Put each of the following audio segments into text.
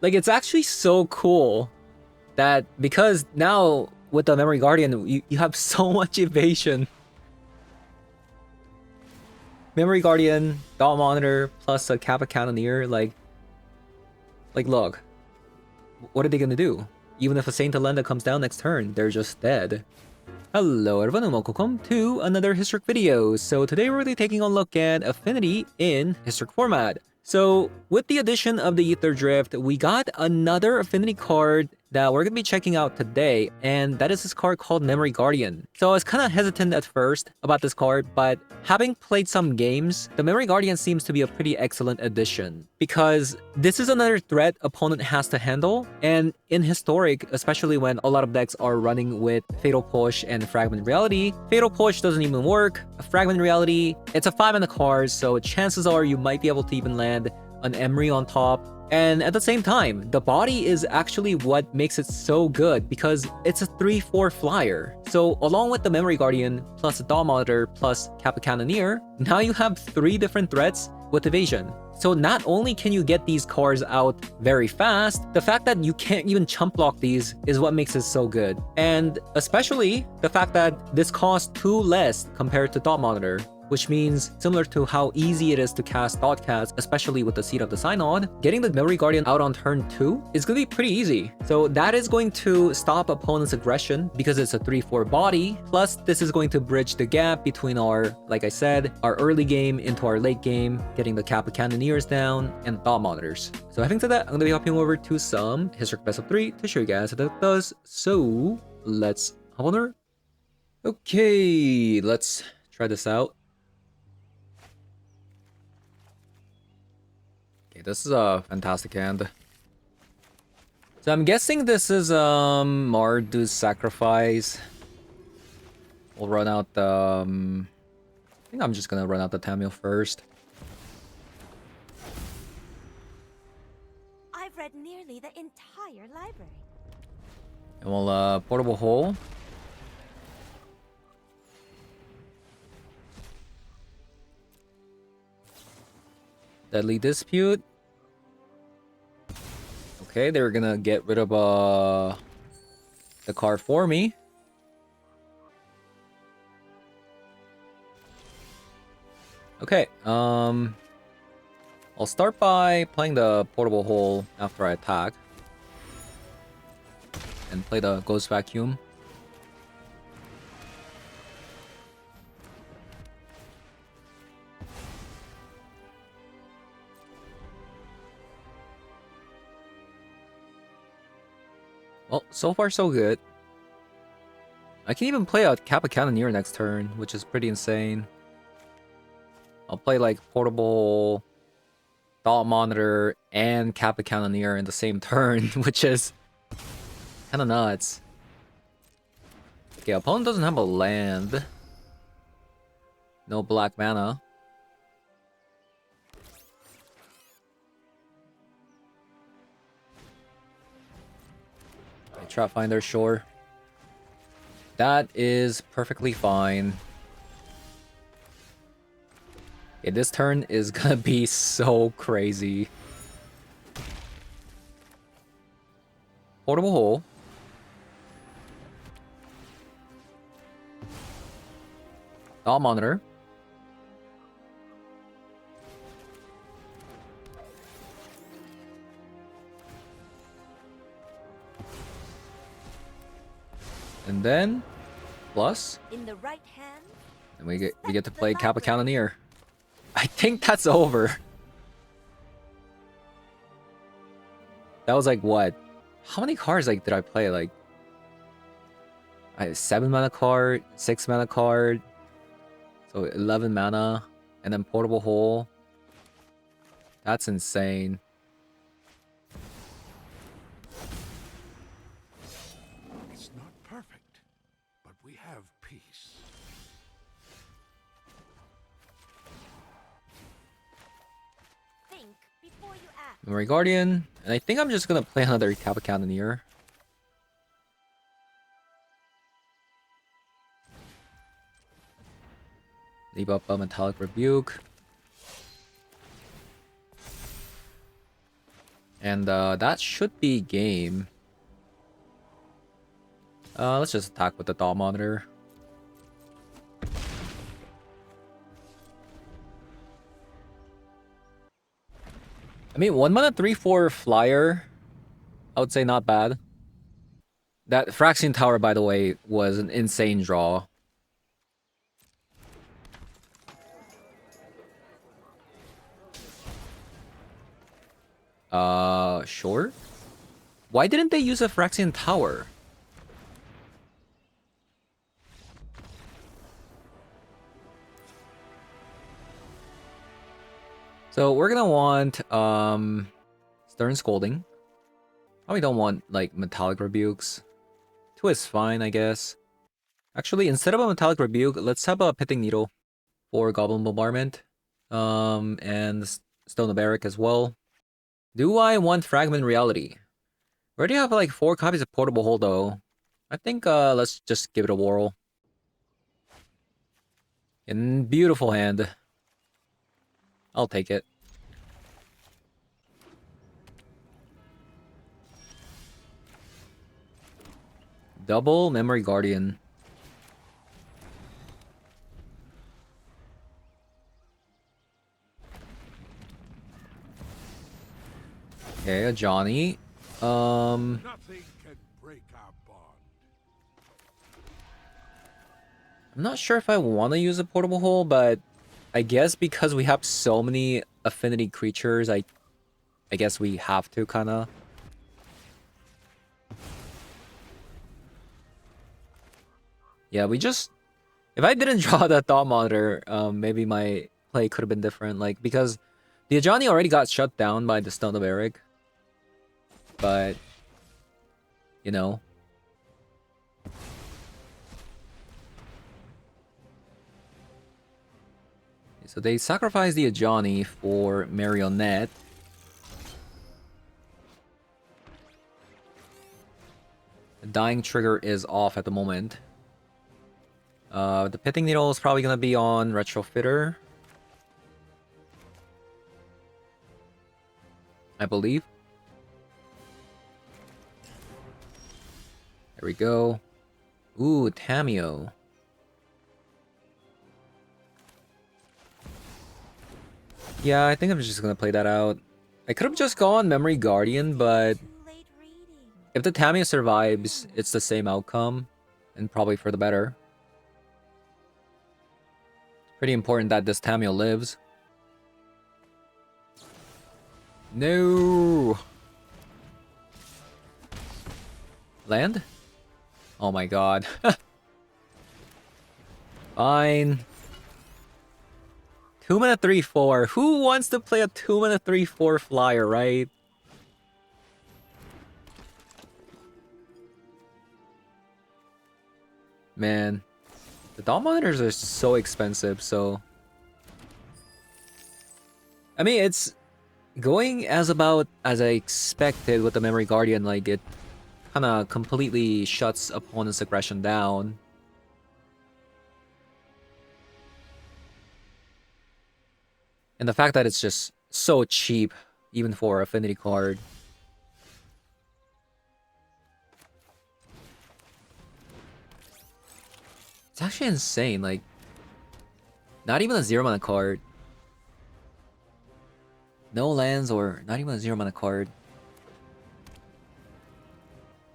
Like, it's actually so cool that because now with the Memory Guardian, you have so much evasion. Memory Guardian, Dot Monitor, plus a Kappa Cannoneer, like look, what are they gonna do? Even if a Saint Alenda comes down next turn, they're just dead. Hello everyone and welcome to another Historic video. So today we're really taking a look at Affinity in Historic format. So with the addition of the Aetherdrift, we got another Affinity card that we're going to be checking out today, and that is this card called Memory Guardian. So I was kind of hesitant at first about this card, but having played some games, the Memory Guardian seems to be a pretty excellent addition, because this is another threat opponent has to handle, and in Historic, especially when a lot of decks are running with Fatal Push and Fragment Reality, Fatal Push doesn't even work. A Fragment Reality, it's a 5-mana card, so chances are you might be able to even land an Emery on top. And at the same time, the body is actually what makes it so good because it's a 3/4 flyer. So along with the Memory Guardian, plus a Dot Monitor, plus Kappa Cannoneer, now you have 3 different threats with evasion. So not only can you get these cards out very fast, the fact that you can't even chump block these is what makes it so good. And especially the fact that this costs 2 less compared to Dot Monitor, which means similar to how easy it is to cast Dot Cast, especially with the Seed of the Synod, getting the Memory Guardian out on turn 2 is going to be pretty easy. So that is going to stop opponent's aggression because it's a 3/4 body, plus this is going to bridge the gap between our, like I said, our early game into our late game, getting the Kappa Cannoneers down, and Dot Monitors. So having said that, I'm going to be hopping over to some Historic Best of 3 to show you guys how that does. So let's hop on over. Okay, let's try this out. This is a fantastic hand. So I'm guessing this is Mardu's Sacrifice. We'll run out the I think I'm just gonna run out the Tamil first. I've read nearly the entire library. And we'll Portable Hole. Deadly Dispute. Okay, they're gonna get rid of the card for me. Okay, I'll start by playing the Portable Hole after I attack. And play the Ghost Vacuum. Well, so far so good. I can even play a Kappa Cannoneer next turn, which is pretty insane. I'll play like Portable, Dot Monitor, and Kappa Cannoneer in the same turn, which is kind of nuts. Okay, opponent doesn't have a land. No black mana. Trap Finder, sure. That is perfectly fine. Okay, this turn is gonna be so crazy. Portable Hole. Dot Monitor. And then plus In the right hand, and we get to play Kappa Cannoneer. I think that's over. That was like what? How many cards like did I play? Like I had 7 mana card, 6 mana card, so 11 mana, and then Portable Hole. That's insane. It's not perfect, but we have peace. think before you act. Memory Guardian, and I think I'm just gonna play another Kappa Cannoneer. Leave up a Metallic Rebuke. And that should be game. Let's just attack with the Thought Monitor. I mean, 1 mana 3/4 flyer, I would say not bad. That Phyrexian Tower, by the way, was an insane draw. Sure. Why didn't they use a Phyrexian Tower? So we're gonna want Stern Scolding. Probably don't want like Metallic Rebukes. 2 is fine, I guess. Actually, instead of a Metallic Rebuke, let's have a Pithing Needle for Goblin Bombardment. And Stone of Eric as well. Do I want Fragment Reality? We already have like 4 copies of Portable Hold though. I think let's just give it a whirl. In beautiful hand. I'll take it. Double Memory Guardian. Okay, a Johnny. Nothing can break our bond. I'm not sure if I want to use a Portable Hole, but I guess because we have so many affinity creatures, I guess we have to kind of. Yeah, we just... If I didn't draw that Thought Monitor, maybe my play could have been different. Like, because the Ajani already got shut down by the Stone of Eric. But, you know. So they sacrificed the Ajani for Marionette. The dying trigger is off at the moment. The Pithing Needle is probably going to be on Retrofitter, I believe. There we go. Ooh, Tameo. Yeah, I think I'm just going to play that out. I could have just gone Memory Guardian, but Too late reading. if the Tameo survives, it's the same outcome, and probably for the better. Pretty important that this Tameo lives. No! Land? Oh my god. Fine. 2 mana 3/4. Who wants to play a 2 mana 3/4 flyer, right? Man. The Dawn Monitors are so expensive, so... I mean, it's going as about as I expected with the Memory Guardian. Like, it kind of completely shuts opponent's aggression down. And the fact that it's just so cheap, even for Affinity card. It's actually insane, like... Not even a 0 mana card. No lands or not even a 0 mana card.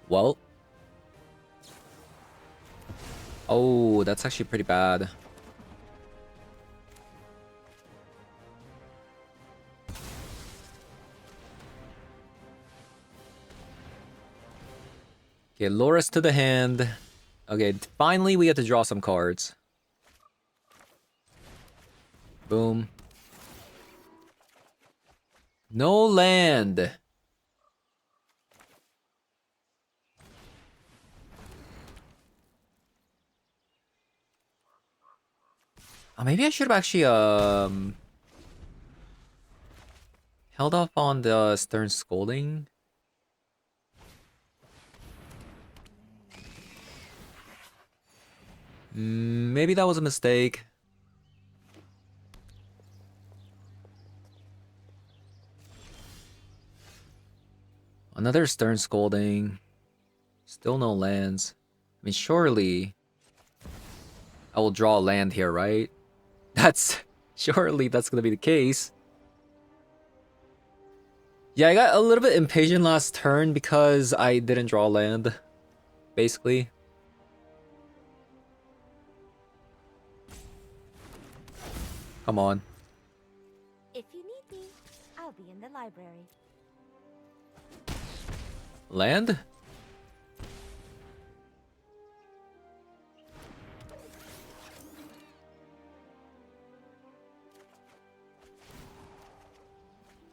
Well. Oh, that's actually pretty bad. Okay, Loris to the hand. Okay, finally we get to draw some cards. Boom. No land. Oh, maybe I should have actually held off on the Stern Scolding. Maybe that was a mistake. Another Stern Scolding. Still no lands. I mean, surely I will draw a land here, right? Surely that's gonna be the case. Yeah, I got a little bit impatient last turn because I didn't draw land, basically. Come on. If you need me, I'll be in the library. Land?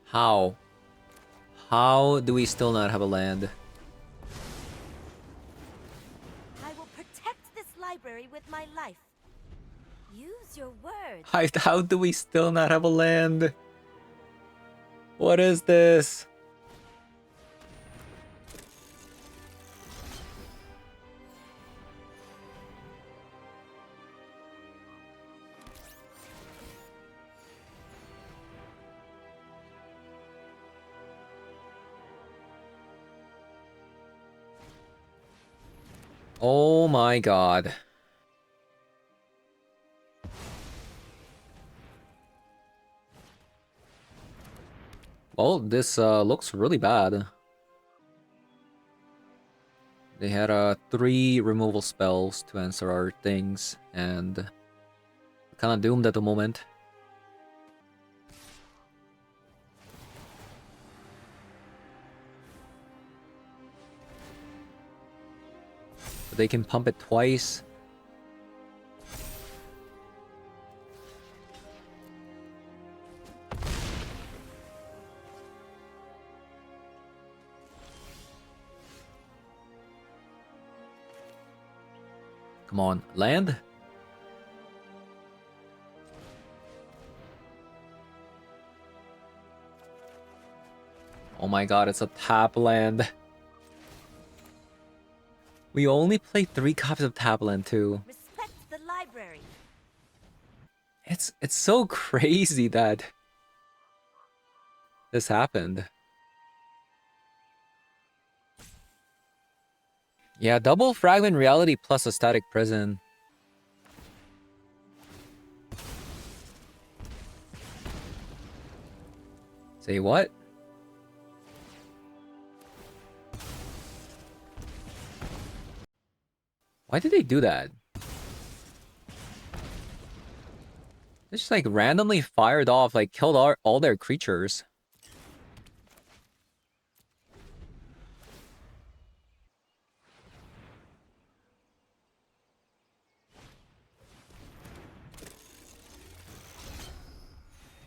How? How do we still not have a land? I will protect this library with my life. Use your words. How do we still not have a land? What is this? Oh my god. Well, this looks really bad. They had 3 removal spells to answer our things, and kind of doomed at the moment. But they can pump it twice. Come on, land? Oh my god, it's a tap land. We only play 3 copies of tap land too. Respect the library. It's so crazy that this happened. Yeah, double fragment reality plus a static prison. Say what? Why did they do that? They just like randomly fired off, like killed all their creatures.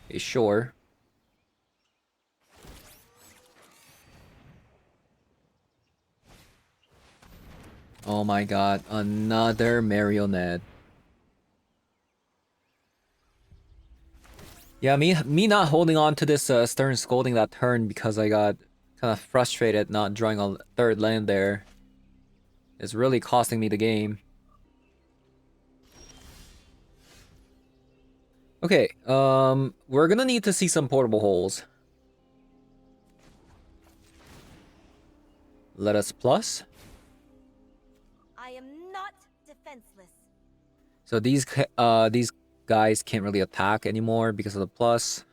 Okay, sure. Oh my god, another marionette. Yeah, me not holding on to this Stern Scolding that turn because I got kind of frustrated not drawing a 3rd land there. It's really costing me the game. Okay, we're gonna need to see some portable holes. Let us plus. I am not defenseless. So these guys can't really attack anymore because of the plus.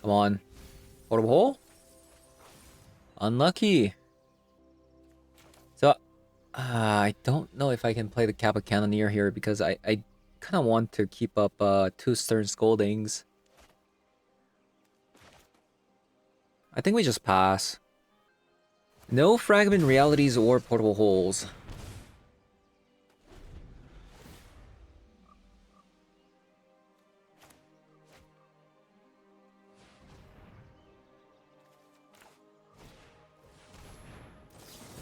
Come on. Portable hole? Unlucky. So, I don't know if I can play the Kappa Cannoneer here because I kind of want to keep up 2 Stern Scoldings. I think we just pass. No fragment realities or portable holes.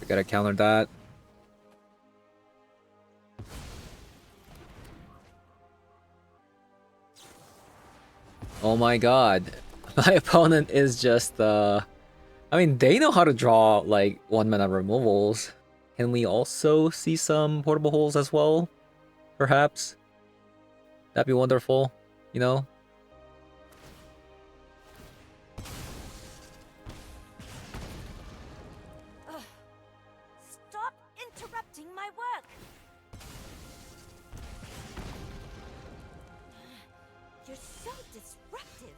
We gotta counter that. Oh my god. My opponent is just I mean, they know how to draw like 1-mana removals. Can we also see some portable holes as well? Perhaps? That'd be wonderful, you know? disruptive.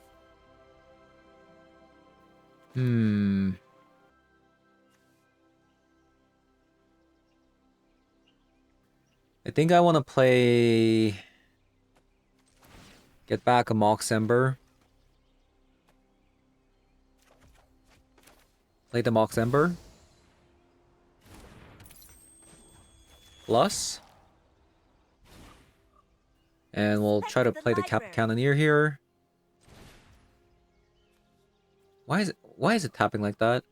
I think I want to play... Get back a Mox Ember. Play the Mox Ember. Plus. And we'll try to play the Kappa Cannoneer here. Why is it tapping like that?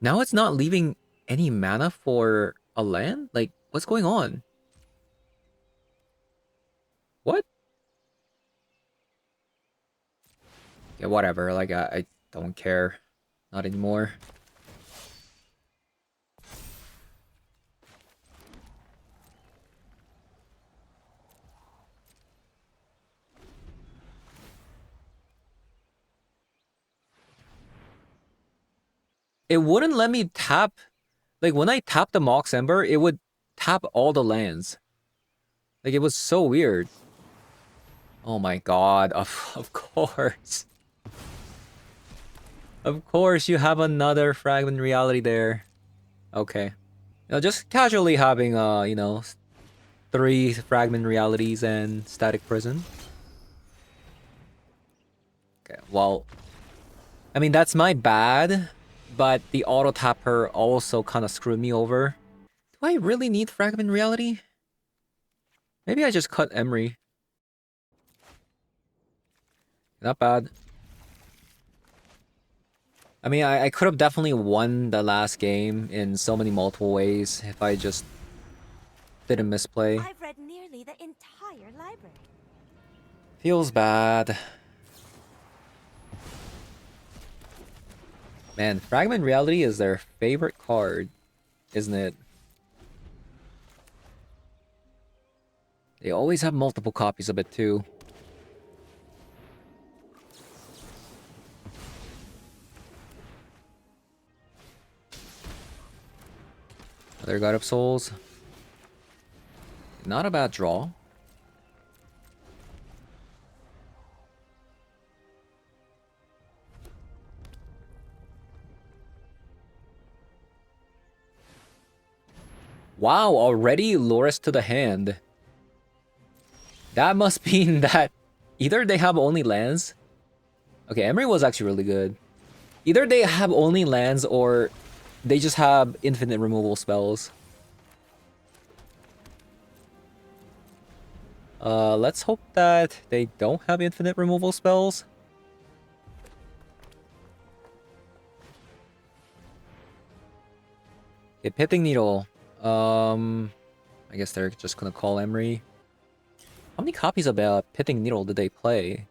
Now it's not leaving any mana for a land? Like, what's going on? What? Yeah, whatever. Like, I don't care. Not anymore. It wouldn't let me tap... Like, when I tap the Mox Ember, it would tap all the lands. Like, it was so weird. Oh my god, of course. Of course, you have another Fragment Reality there. Okay. You know, just casually having, you know, 3 Fragment Realities and Static Prison. Okay, well... I mean, that's my bad, but the auto-tapper also kind of screwed me over. Do I really need Fragment Reality? Maybe I just cut Emery. Not bad. I mean, I could have definitely won the last game in so many multiple ways if I just didn't misplay. I've read nearly the entire library. Feels bad. Man, Fragment Reality is their favorite card, isn't it? They always have multiple copies of it too. Another God of Souls. Not a bad draw. Wow, already Loris to the hand. That must mean that either they have only lands. Okay, Emery was actually really good. Either they have only lands or they just have infinite removal spells. Let's hope that they don't have infinite removal spells. Okay, Pithing Needle. I guess they're just gonna call Emery. How many copies of Pithing Needle did they play?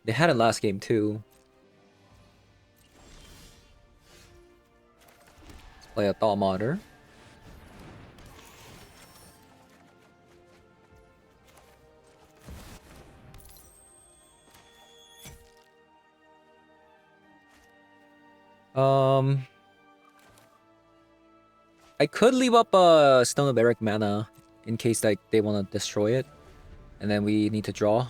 They had it last game too. Let's play a Thought Monitor. I could leave up a Stone of Eric mana in case like they want to destroy it, and then we need to draw.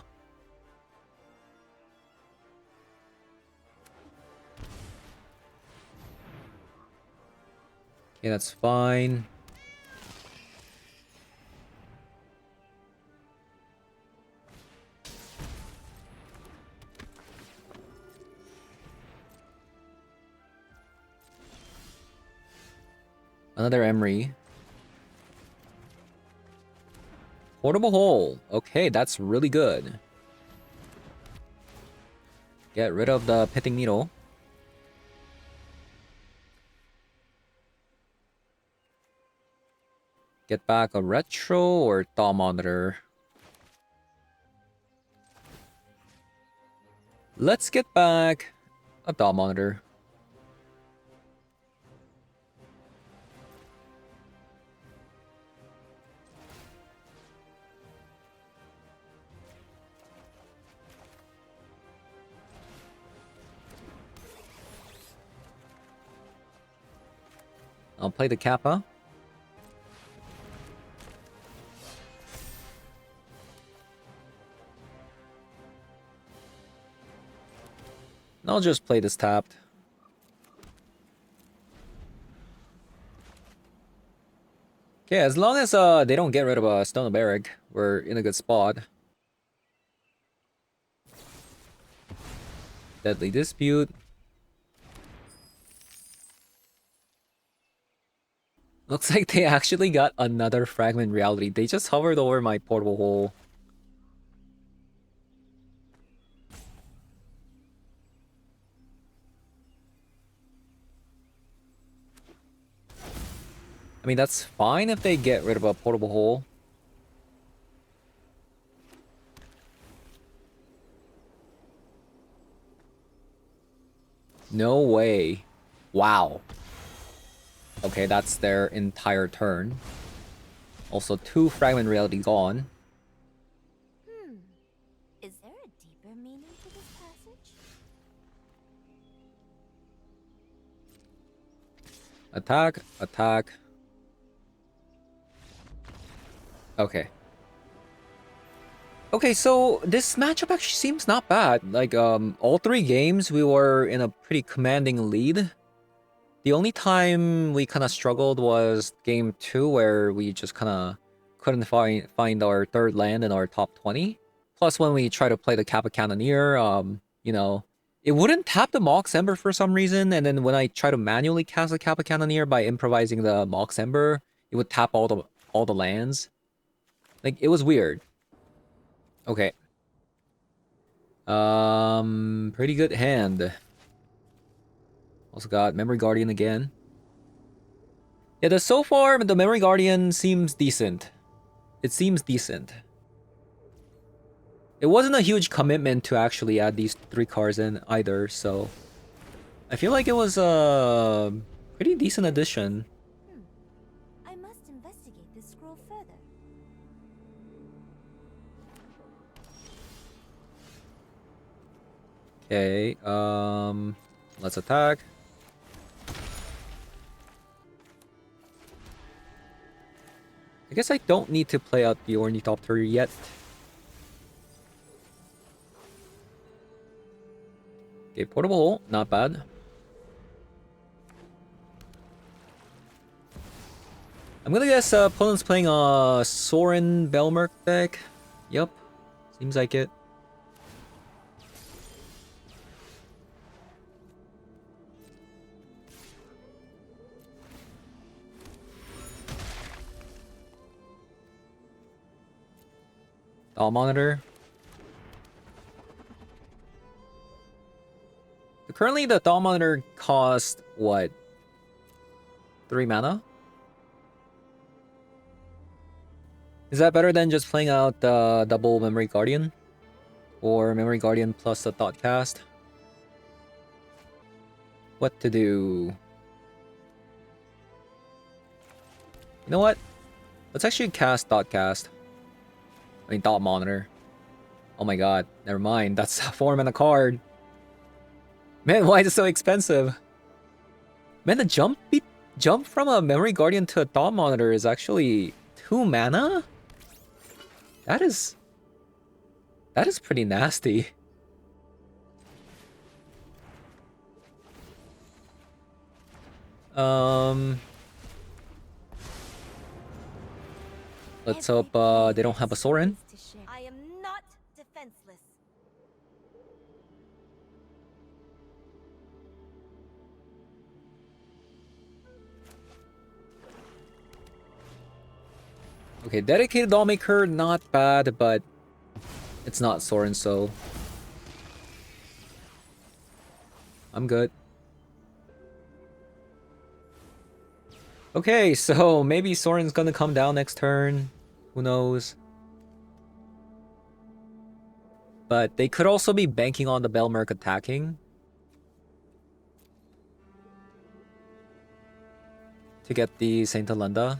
Okay, that's fine. Another Emery. Portable Hole. Okay, that's really good. Get rid of the Pithing Needle. Get back a Retro or Thought Monitor. Let's get back a Thought Monitor. I'll play the Kappa. I'll just play this tapped. Okay, as long as they don't get rid of a Stone of Barrack, we're in a good spot. Deadly Dispute. Looks like they actually got another Fragment Reality. They just hovered over my portable hole. I mean, that's fine if they get rid of a portable hole. No way. Wow. Okay, that's their entire turn. Also, 2 Fragment Reality gone. Is there a deeper meaning to this passage? Attack, attack. Okay. Okay, so this matchup actually seems not bad. Like, all 3 games we were in a pretty commanding lead. The only time we kind of struggled was game 2, where we just kind of couldn't find our 3rd land in our top 20. Plus, when we try to play the Kappa Cannoneer, you know, it wouldn't tap the Mox Ember for some reason, and then when I try to manually cast the Kappa Cannoneer by improvising the Mox Ember, it would tap all the lands. Like, it was weird. Okay. Pretty good hand. Also got Memory Guardian again. Yeah, so far, the Memory Guardian seems decent. It seems decent. It wasn't a huge commitment to actually add these 3 cards in either, so... I feel like it was a pretty decent addition. I must investigate this scroll further. Okay, let's attack. I guess I don't need to play out the Ornithopter yet. Okay, Portable Hole, not bad. I'm gonna guess opponent's playing a Sorin Belmerk deck. Yup, seems like it. All monitor. Currently, the Dawn Monitor costs what? 3 mana? Is that better than just playing out the double Memory Guardian? Or Memory Guardian plus a Thought Cast? What to do? You know what? Let's actually cast Thought Cast. I mean, Thought Monitor. Oh my god, never mind. That's a 4 mana card. Man, why is it so expensive? Man, the jump from a Memory Guardian to a Thought Monitor is actually 2 mana? That is pretty nasty. Let's hope they don't have a Sorin. I am not defenseless. Okay, Dedicated Dollmaker, not bad, but it's not Sorin, so I'm good. Okay, so maybe Sorin's gonna come down next turn. Who knows? But they could also be banking on the Belmerk attacking to get the Saint Alenda.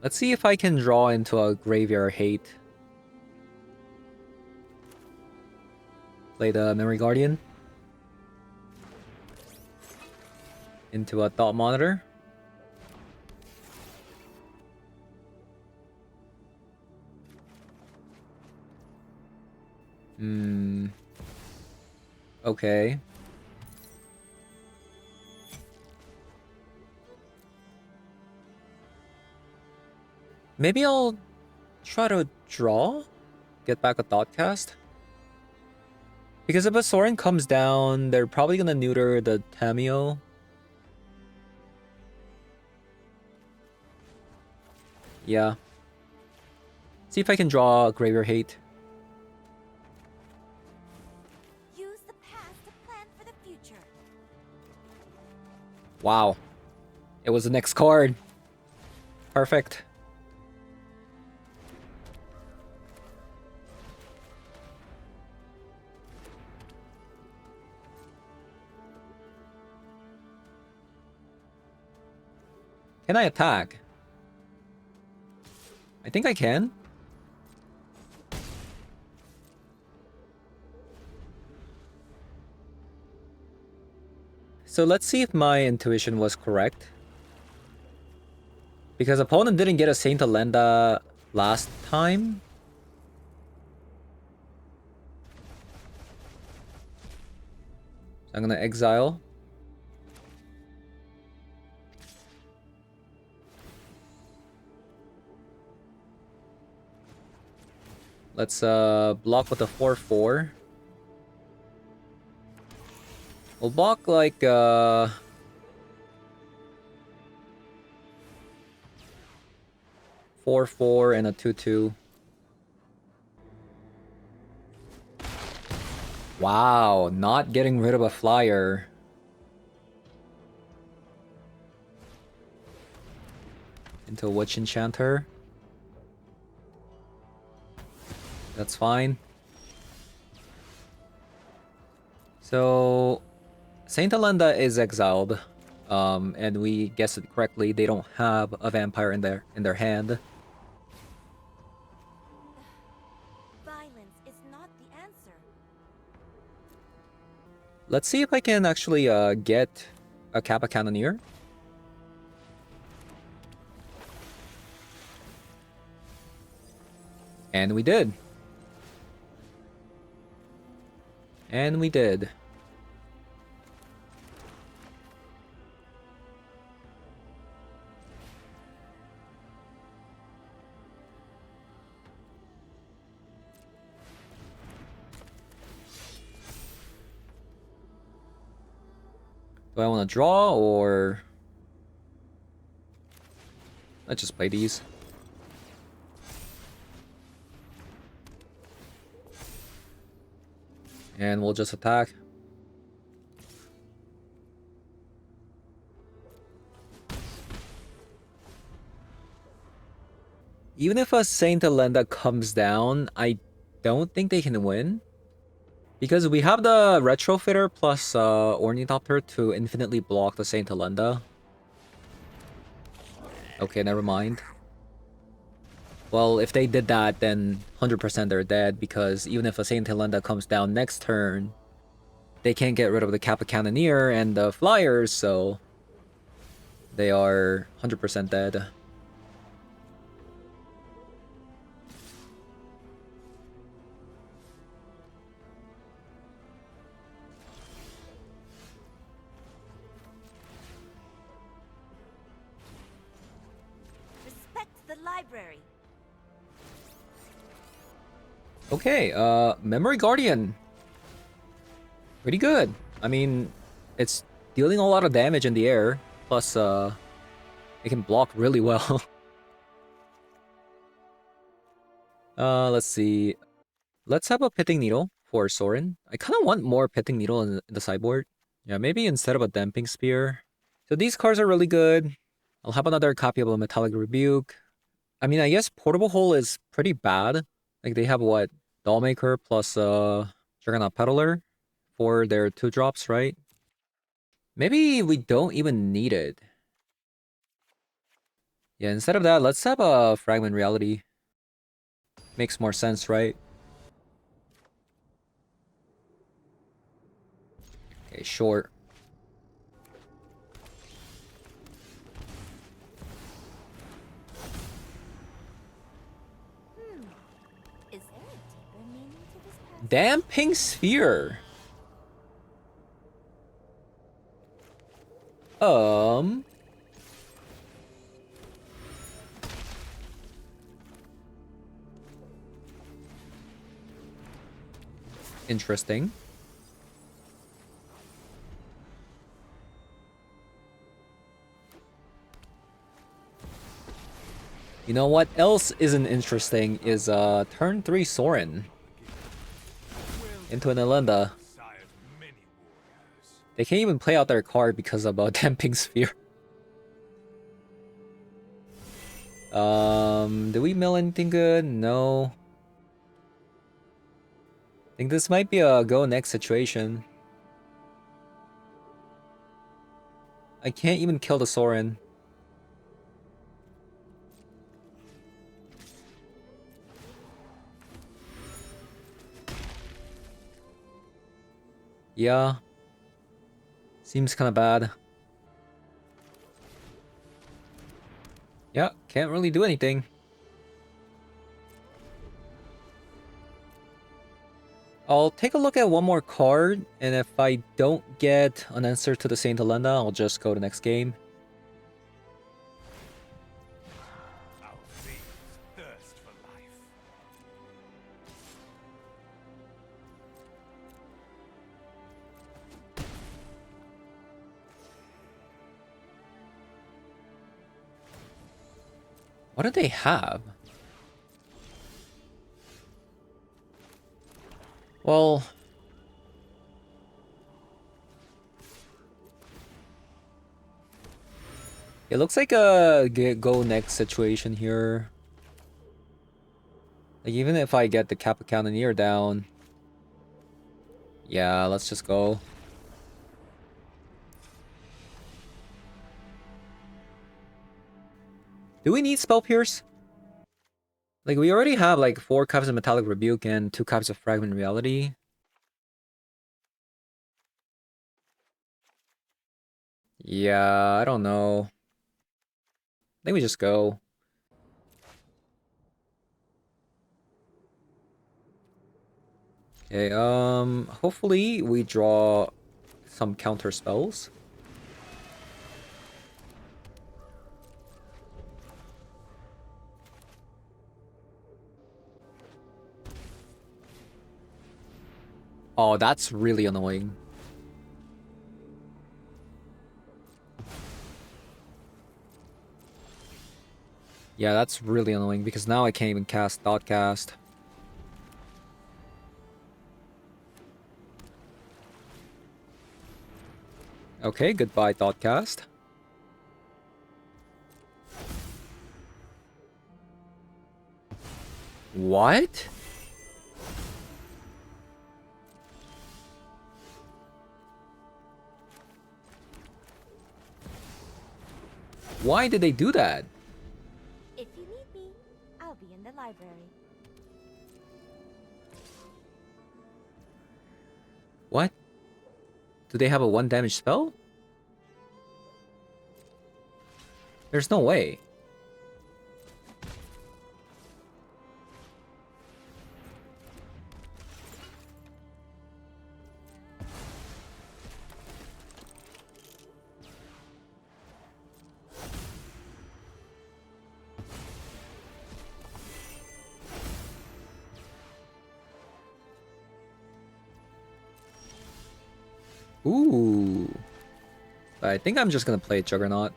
Let's see if I can draw into a Graveyard Hate. Play the Memory Guardian into a Thought Monitor. Okay. Maybe I'll try to draw? Get back a Thoughtcast? Because if a Sorin comes down, they're probably gonna neuter the Tameo. Yeah. See if I can draw Graveyard Hate. Use the past to plan for the future. Wow. It was the next card. Perfect. Can I attack? I think I can. So let's see if my intuition was correct. Because opponent didn't get a Saint Alenda last time. So I'm gonna exile. Let's block with a 4/4. We'll block like 4/4 and a 2/2. Wow, not getting rid of a flyer. Into a Witch Enchanter. That's fine. So Saint Alenda is exiled. And we guessed it correctly. They don't have a vampire in their hand. Violence is not the answer. Let's see if I can actually get a Kappa Cannoneer. And we did. And we did. Do I want to draw or... Let's just play these. And we'll just attack. Even if a Saint Alenda comes down, I don't think they can win. Because we have the Retrofitter plus Ornithopter to infinitely block the Saint Alenda. Okay, never mind. Well, if they did that, then 100% they're dead, because even if a Saint Alenda comes down next turn, they can't get rid of the Kappa Cannoneer and the Flyers, so they are 100% dead. Respect the library. Okay, Memory Guardian. Pretty good. I mean, it's dealing a lot of damage in the air, plus it can block really well. Let's see. Let's have a Pitting Needle for Sorin. I kind of want more Pitting Needle in the sideboard. Yeah, maybe instead of a Damping Spear. So these cards are really good. I'll have another copy of a Metallic Rebuke. I mean, I guess Portable Hole is pretty bad. Like, they have what? Dollmaker plus Juggernaut Peddler for their 2-drops, right? Maybe we don't even need it. Yeah, instead of that, let's have a Fragment Reality. Makes more sense, right? Okay, short. Is there a deeper meaning to this passage? Damping Sphere. Um. Interesting. You know what else isn't interesting is turn 3 Sorin into an Elenda. They can't even play out their card because of a Damping Sphere. Do we mill anything good? No. I think this might be a go next situation. I can't even kill the Sorin. Yeah. Seems kind of bad. Yeah, can't really do anything. I'll take a look at one more card, and if I don't get an answer to the Saint Helena, I'll just go to next game. Our thieves thirst for life. What do they have? Well... It looks like a go next situation here. Like, even if I get the Kappa Cannoneer down... Yeah, let's just go. Do we need Spell Pierce? Like, we already have like 4 cups of Metallic Rebuke and 2 cups of Fragment Reality. Yeah, I don't know. I think we just go. Okay, hopefully we draw some counter spells. Oh, that's really annoying. Yeah, that's really annoying because now I can't even cast Dot Cast. Okay, goodbye Dot Cast. What? Why did they do that? If you need me, I'll be in the library. What? Do they have a 1 damage spell? There's no way. Ooh. I think I'm just gonna play Juggernaut.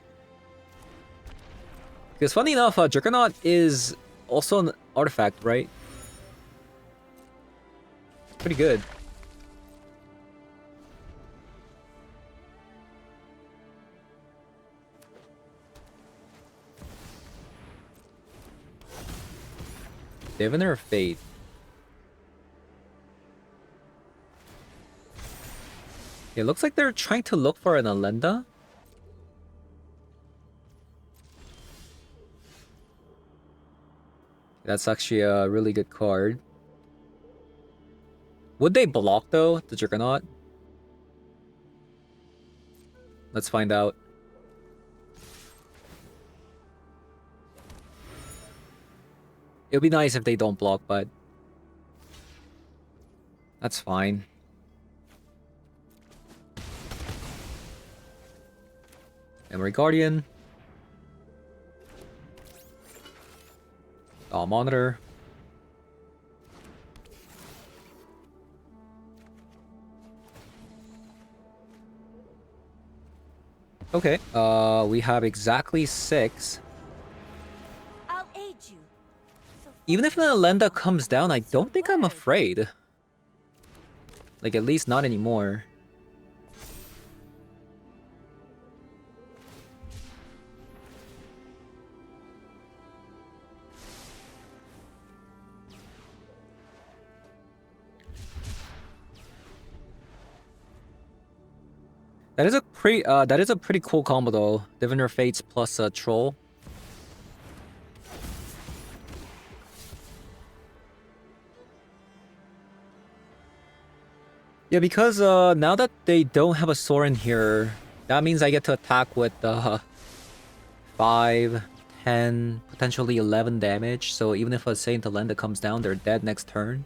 Because funny enough, Juggernaut is also an artifact, right? Pretty good. Diviner of Fate. It looks like they're trying to look for an Alenda. That's actually a really good card. Would they block though, the Juggernaut? Let's find out. It would be nice if they don't block, but that's fine. Memory Guardian. Monitor. Okay, we have exactly 6. I'll aid you. So Even if Nalenda comes down, I don't think I'm afraid. Like, at least not anymore. That is a pretty cool combo though. Diviner Fates plus a troll. Yeah, because now that they don't have a Sorin here, that means I get to attack with 5, 10, potentially 11 damage. So even if a Saint Alenda comes down, they're dead next turn.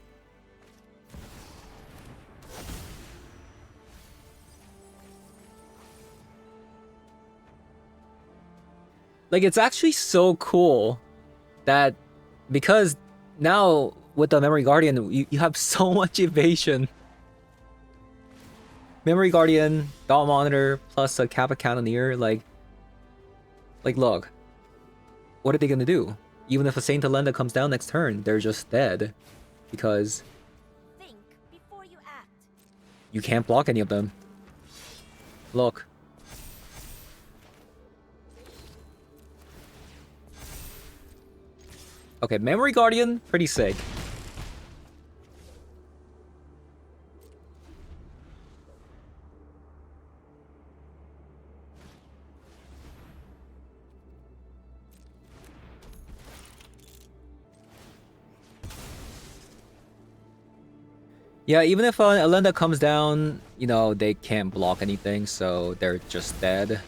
Like, it's actually so cool that because now with the Memory Guardian, you have so much evasion. Memory Guardian, Dot Monitor, plus a Kappa Cannoneer, like look, what are they gonna do? Even if a Saint Alenda comes down next turn, they're just dead. Because think before you act. you can't block any of them. Look. Okay, Memory Guardian, pretty sick. Yeah, even if Alenda comes down, you know, they can't block anything, so they're just dead.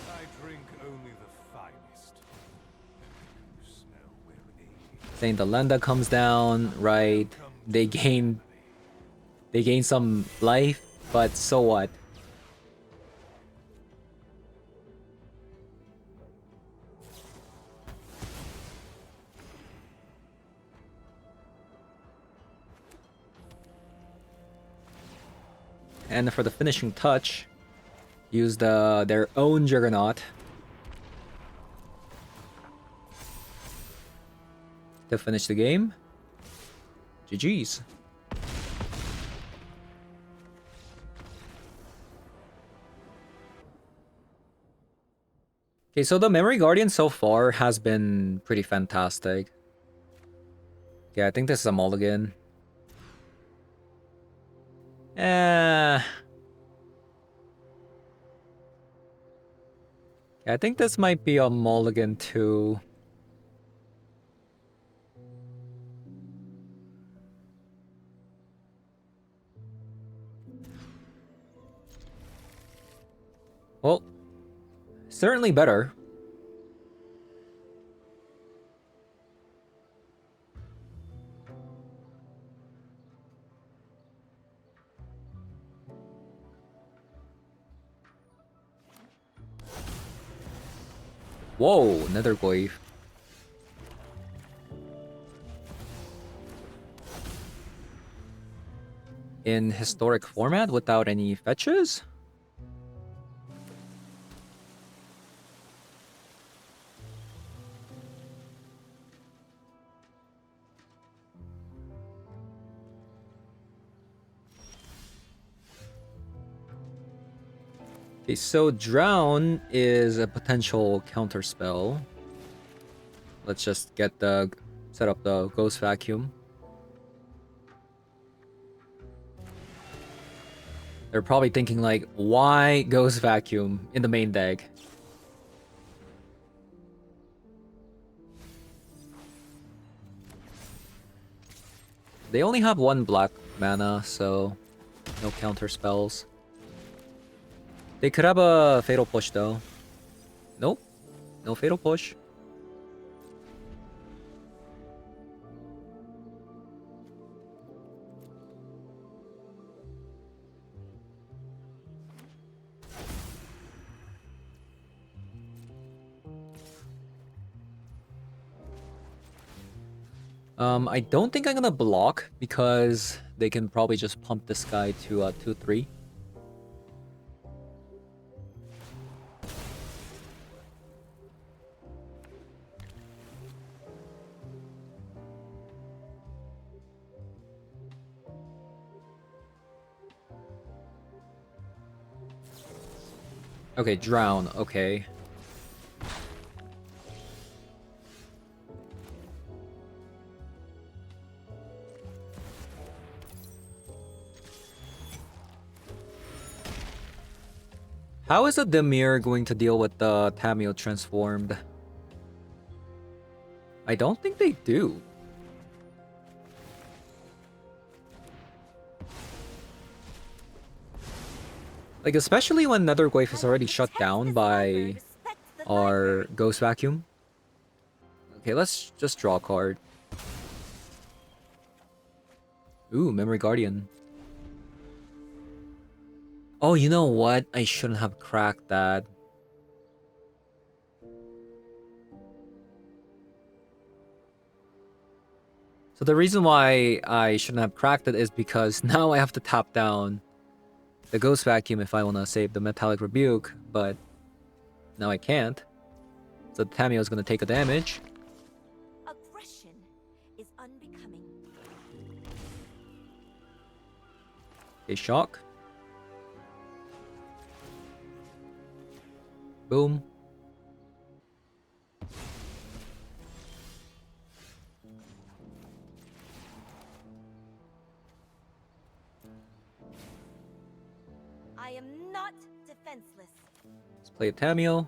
I drink only the finest. You smell where Saying the Lenda comes down, right? They gain some life, but so what? And for the finishing touch, use their own Juggernaut to finish the game. GG's. Okay, so the Memory Guardian so far has been pretty fantastic. Yeah, I think this is a mulligan. I think this might be a mulligan too. Well, certainly better. Whoa, Netherglaive. In historic format without any fetches? Okay, so Drown is a potential counter spell. Let's just set up the Ghost Vacuum. They're probably thinking like, why Ghost Vacuum in the main deck? They only have 1 black mana, so no counter spells. They could have a Fatal Push though. Nope, no Fatal Push. I don't think I'm gonna block because they can probably just pump this guy to 2-3. Okay, drown. Okay. How is a Demir going to deal with the Tamio transformed? I don't think they do. Like, especially when Netherglyph is already shut down by our Ghost Vacuum. Okay, let's just draw a card. Ooh, Memory Guardian. Oh, you know what? I shouldn't have cracked that. So the reason why I shouldn't have cracked it is because now I have to tap down the Ghost Vacuum if I want to save the Metallic Rebuke, but now I can't. So the Tamio is going to take a damage. Aggression is unbecoming. A shock. Boom. I am not defenseless. Let's play a Tamio.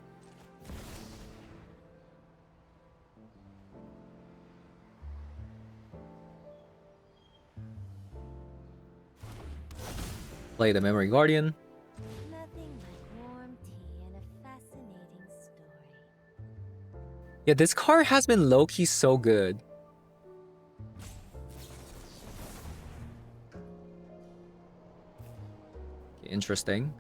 Play the Memory Guardian. Nothing like warm tea and a fascinating story. Yeah, this card has been low-key so good. Okay, interesting.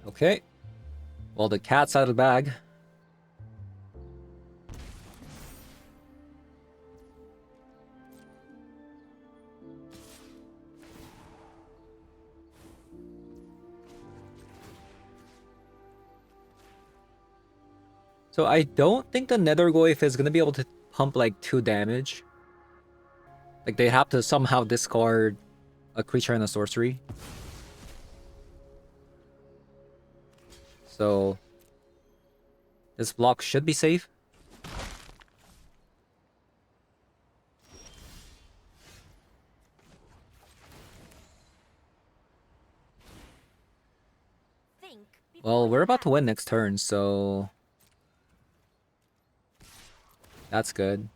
Okay. Well, the cat's out of the bag. So I don't think the Netherglyph is gonna be able to pump like 2 damage. Like they have to somehow discard a creature and a sorcery. So this block should be safe. Think Well, before we're you about to act. win next turn, so that's good.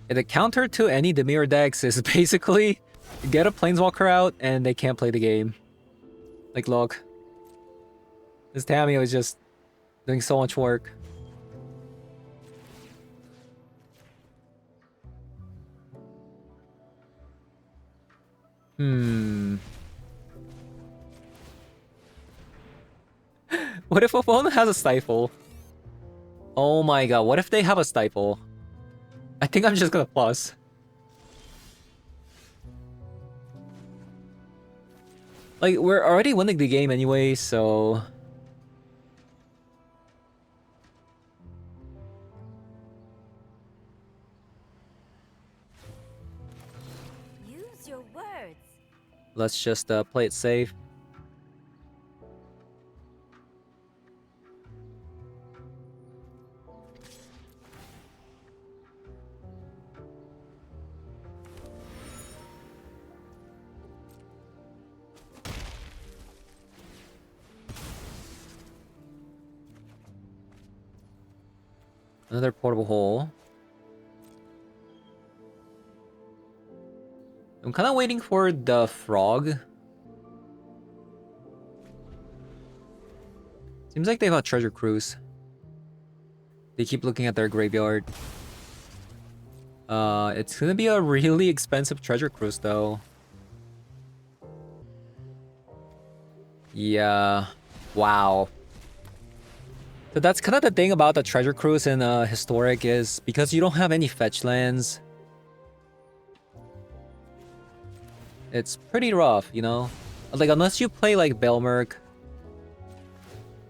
Yeah, the counter to any Demir decks is basically get a Planeswalker out and they can't play the game. Like, look. This Tamio is just doing so much work. What if opponent has a Stifle? Oh my god, what if they have a Stifle? I think I'm just gonna plus. Like, we're already winning the game anyway, so... Use your words. let's just play it safe. Another portable hole. I'm kind of waiting for the frog. Seems like they have a treasure cruise. They keep looking at their graveyard. It's gonna be a really expensive treasure cruise though. Yeah. Wow. So that's kind of the thing about the treasure cruise in historic is because you don't have any fetch lands. It's pretty rough, you know? Like unless you play like Belmerk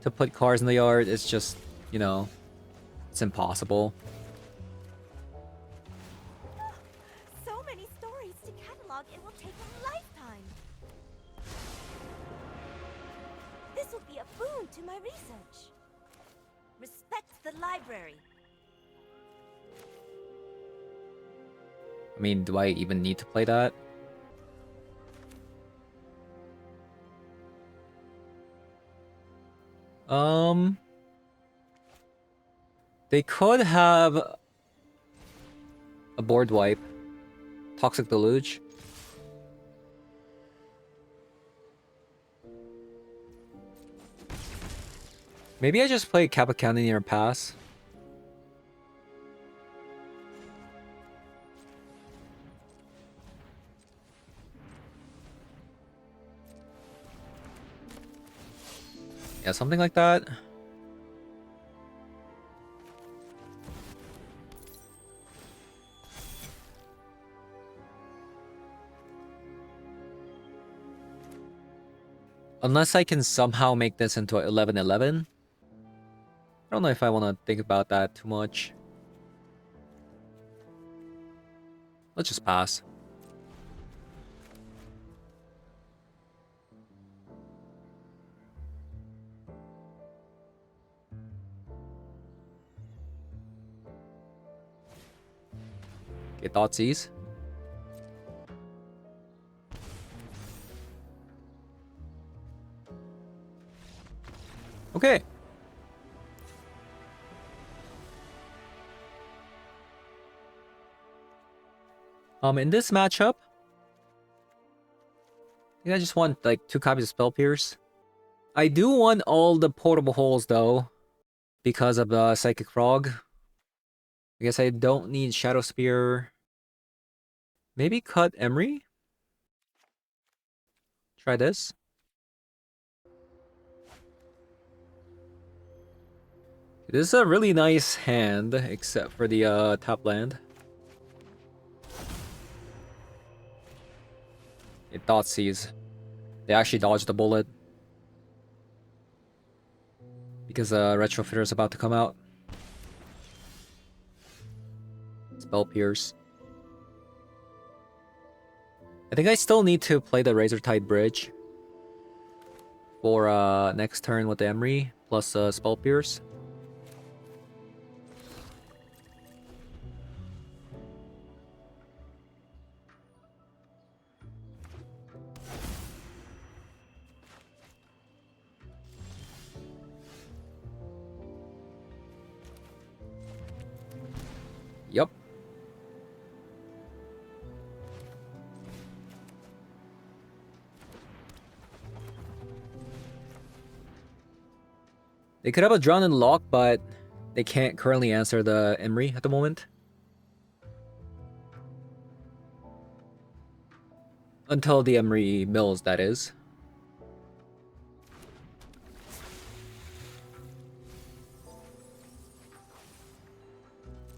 to put cards in the yard, it's just, you know, it's impossible. So many stories to catalog, it will take a lifetime. This will be a boon to my research. Respect the library. I mean, do I even need to play that? They could have a board wipe. Toxic Deluge. Maybe I just play Kappa Cannoneer Pass. Yeah, something like that. Unless I can somehow make this into 11-11. I don't know if I want to think about that too much. Let's just pass. Okay, Thoughtseize. Okay. In this matchup, I think I just want like 2 copies of Spell Pierce. I do want all the portable holes though, because of the Psychic Frog. I guess I don't need Shadow Spear. Maybe cut Emery? Try this. This is a really nice hand, except for the top land. It Thoughtseize. They actually dodged the bullet. Because Retrofitter is about to come out. Spell Pierce. I think I still need to play the Razortide Bridge for next turn with the Emery plus Spell Pierce. Yup. They could have a Drown and Lock, but they can't currently answer the Emery at the moment. Until the Emery mills, that is.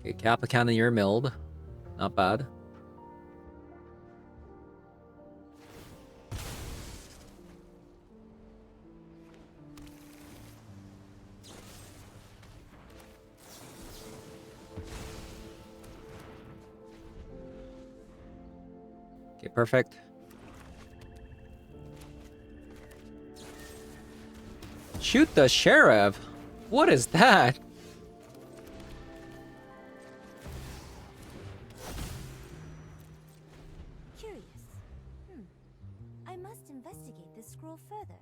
Okay, Kappa Cannoneer milled. Not bad. Okay, perfect. Shoot the Sheriff! What is that? Curious. I must investigate this scroll further.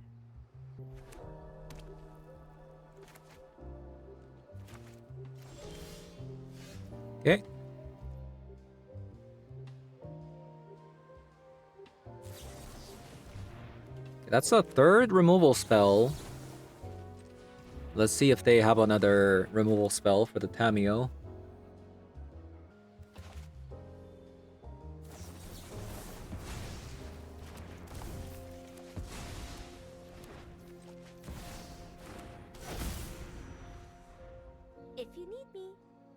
Okay. That's a third removal spell. Let's see if they have another removal spell for the Tamio. If you need me,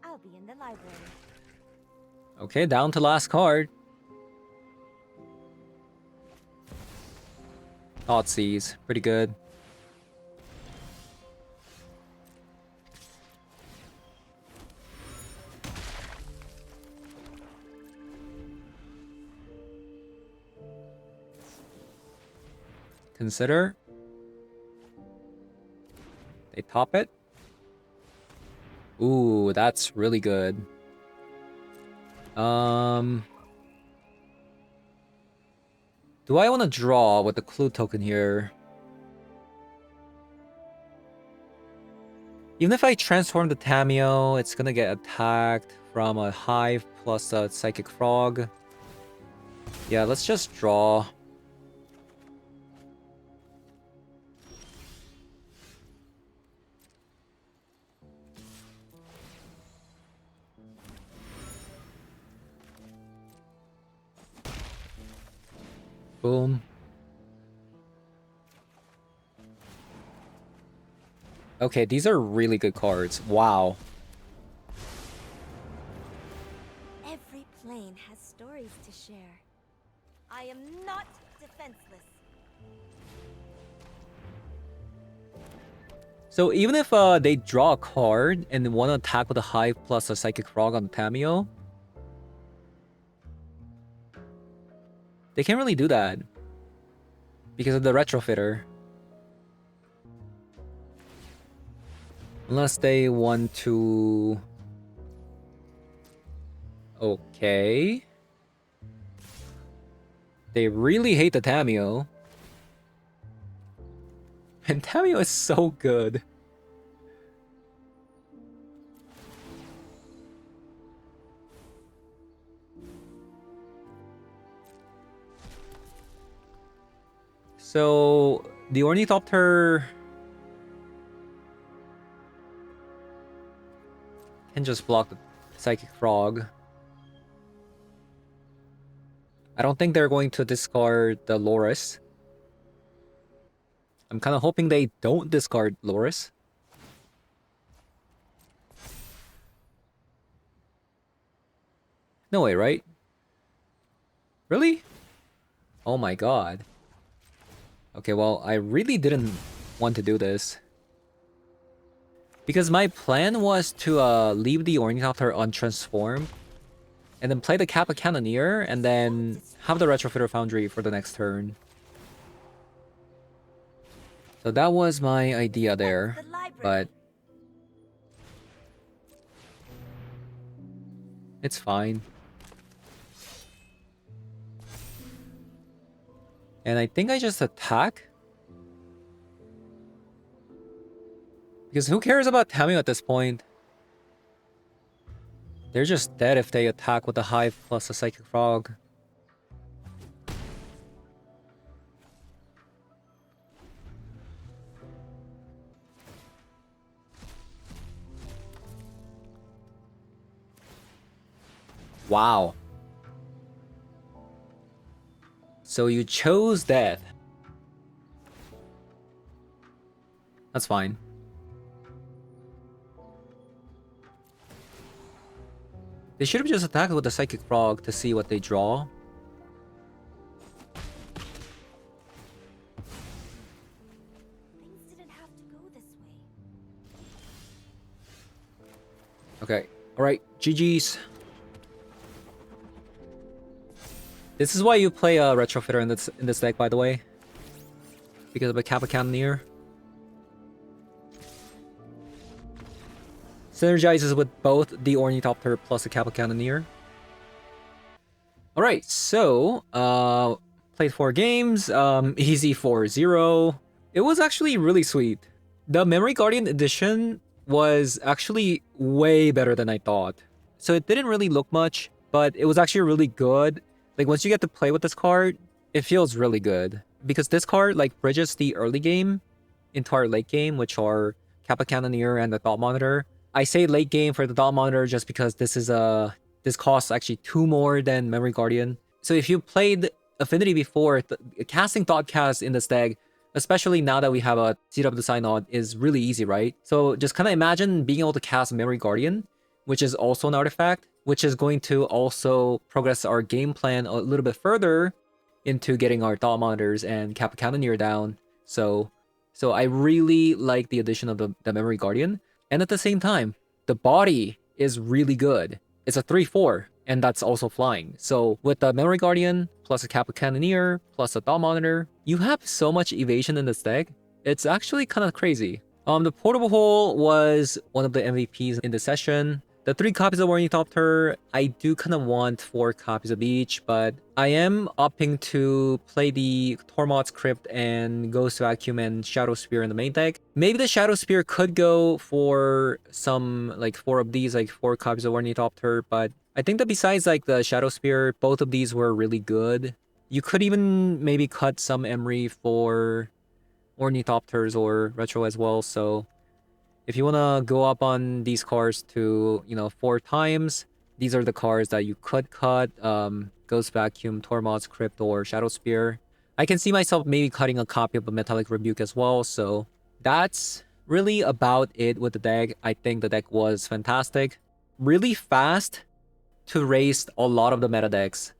I'll be in the library. Okay, down to last card. Thoughtseize, pretty good. Consider. They top it. Ooh, that's really good. Do I want to draw with the clue token here? Even if I transform the Tamio, it's gonna get attacked from a Hive plus a Psychic Frog. Yeah, let's just draw. Boom. Okay, these are really good cards. Wow. Every plane has stories to share. I am not defenseless. So even if they draw a card and want to attack with a Hive plus a Psychic Frog on the Tamio, they can't really do that because of the Retrofitter. Unless they want to... Okay. They really hate the Tamio. And Tamio is so good. So, the Ornithopter can just block the Psychic Frog. I don't think they're going to discard the Loris. I'm kind of hoping they don't discard Loris. No way, right? Really? Oh my god. Okay, well, I really didn't want to do this. Because my plan was to leave the Ornithopter untransformed, and then play the Kappa Cannoneer, and then have the Retrofitter Foundry for the next turn. So that was my idea there, but... it's fine. And I think I just attack. Because who cares about Tamio at this point? They're just dead if they attack with a Hive plus a Psychic Frog. Wow. So you chose death. That's fine. They should have just attacked with the Psychic Frog to see what they draw. Things didn't have to go this way. Okay. Alright. GG's. This is why you play a Retrofitter in this deck, by the way. Because of a Kappa Cannoneer. Synergizes with both the Ornithopter plus the Kappa Cannoneer. Alright, so, played 4 games, easy 4-0. It was actually really sweet. The Memory Guardian edition was actually way better than I thought. so it didn't really look much, but it was actually really good. Like once you get to play with this card, it feels really good because this card like bridges the early game into our late game, which are Kappa Cannoneer and the Thought Monitor. I say late game for the Thought Monitor just because this costs actually 2 more than Memory Guardian. So if you played Affinity before, casting Thoughtcast in this deck, especially now that we have a CW Synod, is really easy, right? So just kind of imagine being able to cast Memory Guardian, which is also an artifact, which is going to also progress our game plan a little bit further into getting our Thought Monitors and Kappa Cannoneer down. So I really like the addition of the Memory Guardian. And at the same time, the body is really good. It's a 3/4, and that's also flying. So with the Memory Guardian, plus a Kappa Cannoneer, plus a Thought Monitor, you have so much evasion in this deck. It's actually kind of crazy. The Portable Hole was one of the MVPs in the session. The 3 copies of Ornithopter, I do kind of want 4 copies of each, but I am opting to play the Tormod's Crypt and Ghost Vacuum and Shadow Spear in the main deck. Maybe the Shadow Spear could go for some, like 4 of these, like 4 copies of Ornithopter, but I think that besides like the Shadow Spear, both of these were really good. You could even maybe cut some Emery for Ornithopters or Retro as well, so if you want to go up on these cards to, 4 times, these are the cards that you could cut. Ghost Vacuum, Tormod's Crypt, or Shadow Spear. I can see myself maybe cutting a copy of a Metallic Rebuke as well, so that's really about it with the deck. I think the deck was fantastic. Really fast to race a lot of the meta decks.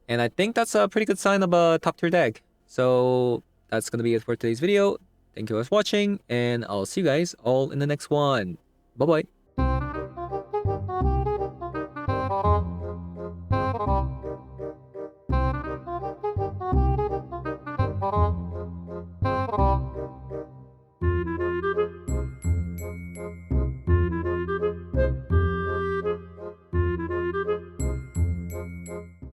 And I think that's a pretty good sign of a top tier deck. So that's going to be it for today's video. Thank you guys for watching, and I'll see you guys all in the next one. Bye-bye.